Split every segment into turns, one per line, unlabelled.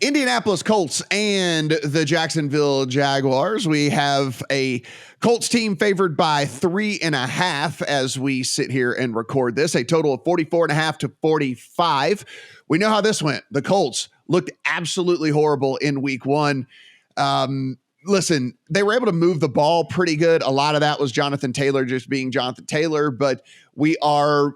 Indianapolis Colts and the Jacksonville Jaguars. We have a Colts team favored by 3.5 as we sit here and record this, a total of 44.5 to 45. We know how this went. The Colts looked absolutely horrible in week one. Listen, they were able to move the ball pretty good. A lot of that was Jonathan Taylor just being Jonathan Taylor, but we are,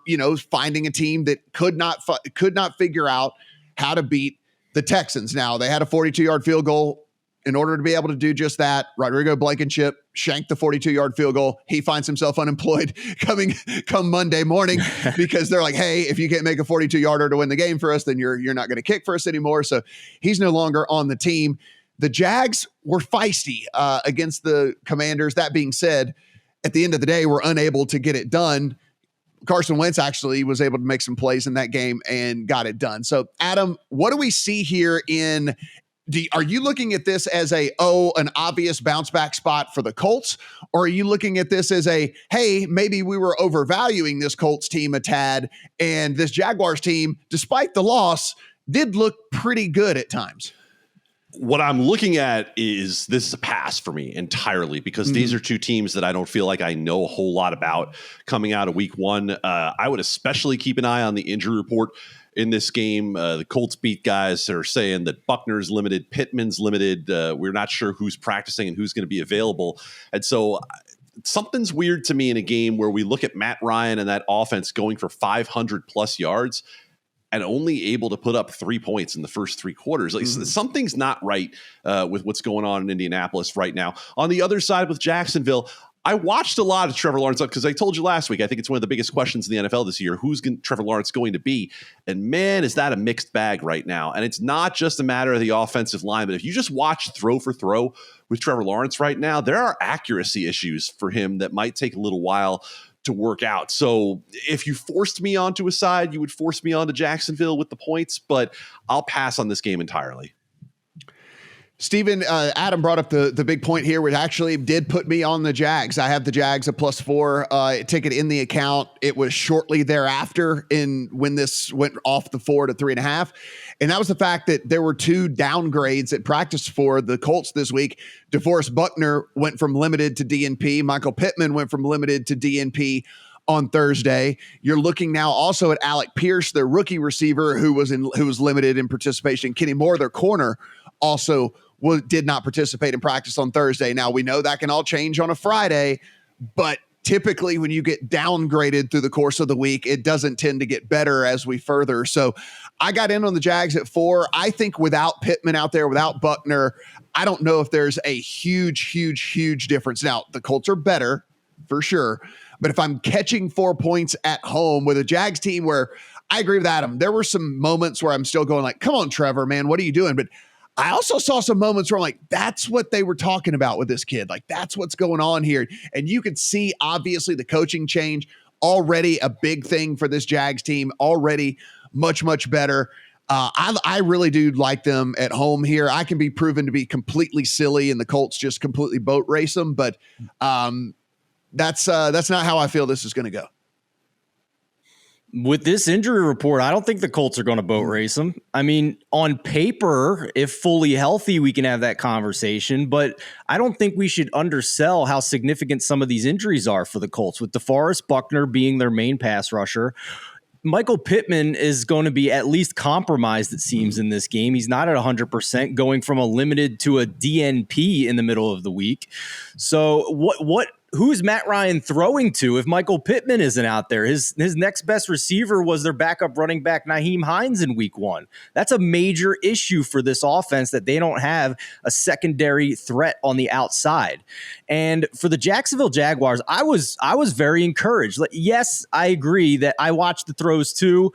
finding a team that could not figure out how to beat the Texans. Now, they had a 42-yard field goal. In order to be able to do just that, Rodrigo Blankenship shanked the 42-yard field goal. He finds himself unemployed come Monday morning because they're like, hey, if you can't make a 42-yarder to win the game for us, then you're not going to kick for us anymore. So he's no longer on the team. The Jags were feisty against the Commanders. That being said, at the end of the day, we're unable to get it done. Carson Wentz actually was able to make some plays in that game and got it done. So, Adam, what do we see here are you looking at this as an obvious bounce back spot for the Colts? Or are you looking at this as hey, maybe we were overvaluing this Colts team a tad, and this Jaguars team, despite the loss, did look pretty good at times?
What I'm looking at is this is a pass for me entirely because these are two teams that I don't feel like I know a whole lot about coming out of week one. I would especially keep an eye on the injury report in this game. The Colts beat guys are saying that Buckner's limited, Pittman's limited. We're not sure who's practicing and who's going to be available. And so something's weird to me in a game where we look at Matt Ryan and that offense going for 500 plus yards and only able to put up 3 points in the first three quarters. Like something's not right with what's going on in Indianapolis right now. On the other side with Jacksonville, I watched a lot of Trevor Lawrence because I told you last week, I think it's one of the biggest questions in the NFL this year. Who's Trevor Lawrence going to be? And man, is that a mixed bag right now. And it's not just a matter of the offensive line, but if you just watch throw for throw with Trevor Lawrence right now, there are accuracy issues for him that might take a little while to work out. So if you forced me onto a side, you would force me onto Jacksonville with the points, but I'll pass on this game entirely.
Steven, Adam brought up the big point here, which actually did put me on the Jags. I have the Jags at +4 ticket in the account. It was shortly thereafter when this went off the 4 to 3.5. And that was the fact that there were two downgrades at practice for the Colts this week. DeForest Buckner went from limited to DNP. Michael Pittman went from limited to DNP on Thursday. You're looking now also at Alec Pierce, their rookie receiver, who was limited in participation. Kenny Moore, their corner, also did not participate in practice on Thursday. Now, we know that can all change on a Friday, but typically when you get downgraded through the course of the week, it doesn't tend to get better as we further. So I got in on the Jags at 4. I think without Pittman out there, without Buckner, I don't know if there's a huge difference. Now, the Colts are better for sure, but if I'm catching 4 points at home with a Jags team where I agree with Adam, there were some moments where I'm still going like, come on, Trevor, man, what are you doing? But I also saw some moments where I'm like, that's what they were talking about with this kid. Like, that's what's going on here. And you could see, obviously, the coaching change already a big thing for this Jags team, already much better. I really do like them at home here. I can be proven to be completely silly and the Colts just completely boat race them. But that's not how I feel this is going to go.
With this injury report, I don't think the Colts are going to boat race them. I mean, on paper, if fully healthy, we can have that conversation, but I don't think we should undersell how significant some of these injuries are for the Colts, with DeForest Buckner being their main pass rusher. Michael Pittman is going to be at least compromised, it seems, in this game. He's not at 100%, going from a limited to a DNP in the middle of the week. So who's Matt Ryan throwing to if Michael Pittman isn't out there? His next best receiver was their backup running back, Nyheim Hines, in week one. That's a major issue for this offense, that they don't have a secondary threat on the outside. And for the Jacksonville Jaguars, I was very encouraged. Yes, I agree that I watched the throws too.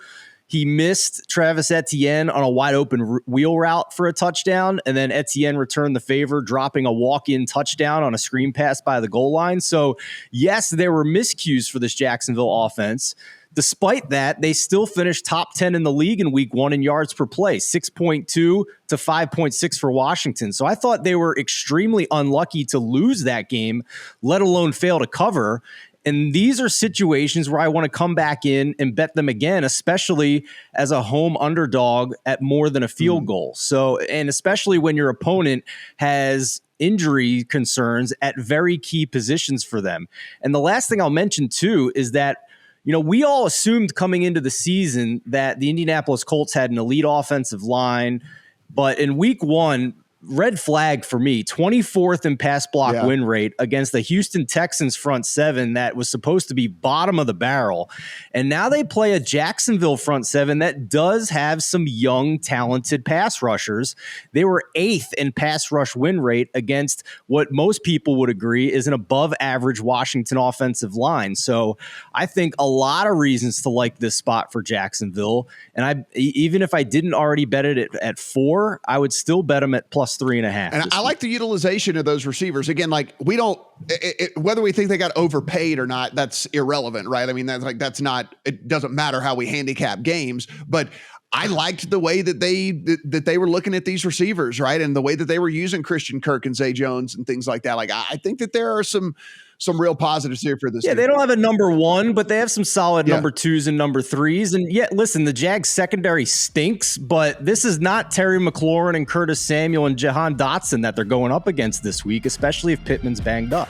He missed Travis Etienne on a wide open wheel route for a touchdown, and then Etienne returned the favor, dropping a walk-in touchdown on a screen pass by the goal line. So, yes, there were miscues for this Jacksonville offense. Despite that, they still finished top 10 in the league in week one in yards per play, 6.2 to 5.6 for Washington. So I thought they were extremely unlucky to lose that game, let alone fail to cover. And these are situations where I want to come back in and bet them again, especially as a home underdog at more than a field goal. So, and especially when your opponent has injury concerns at very key positions for them. And the last thing I'll mention too is that, you know, we all assumed coming into the season that the Indianapolis Colts had an elite offensive line, but in week one, red flag for me, 24th in pass block win rate against the Houston Texans front seven that was supposed to be bottom of the barrel. And now they play a Jacksonville front seven that does have some young, talented pass rushers. They were 8th in pass rush win rate against what most people would agree is an above average Washington offensive line. So I think a lot of reasons to like this spot for Jacksonville. And even if I didn't already bet it at 4, I would still bet them at plus 3.5.
And I like the utilization of those receivers. Again, like we don't, whether we think they got overpaid or not, that's irrelevant, right? I mean, that's not, it doesn't matter how we handicap games, but I liked the way that they were looking at these receivers, right? And the way that they were using Christian Kirk and Zay Jones and things like that. Like, I think that there are some real positives here for this.
Yeah,
team.
they don't have a number 1, but they have some solid number 2s and number 3s. And yet, listen, the Jags secondary stinks, but this is not Terry McLaurin and Curtis Samuel and Jahan Dotson that they're going up against this week, especially if Pittman's banged up.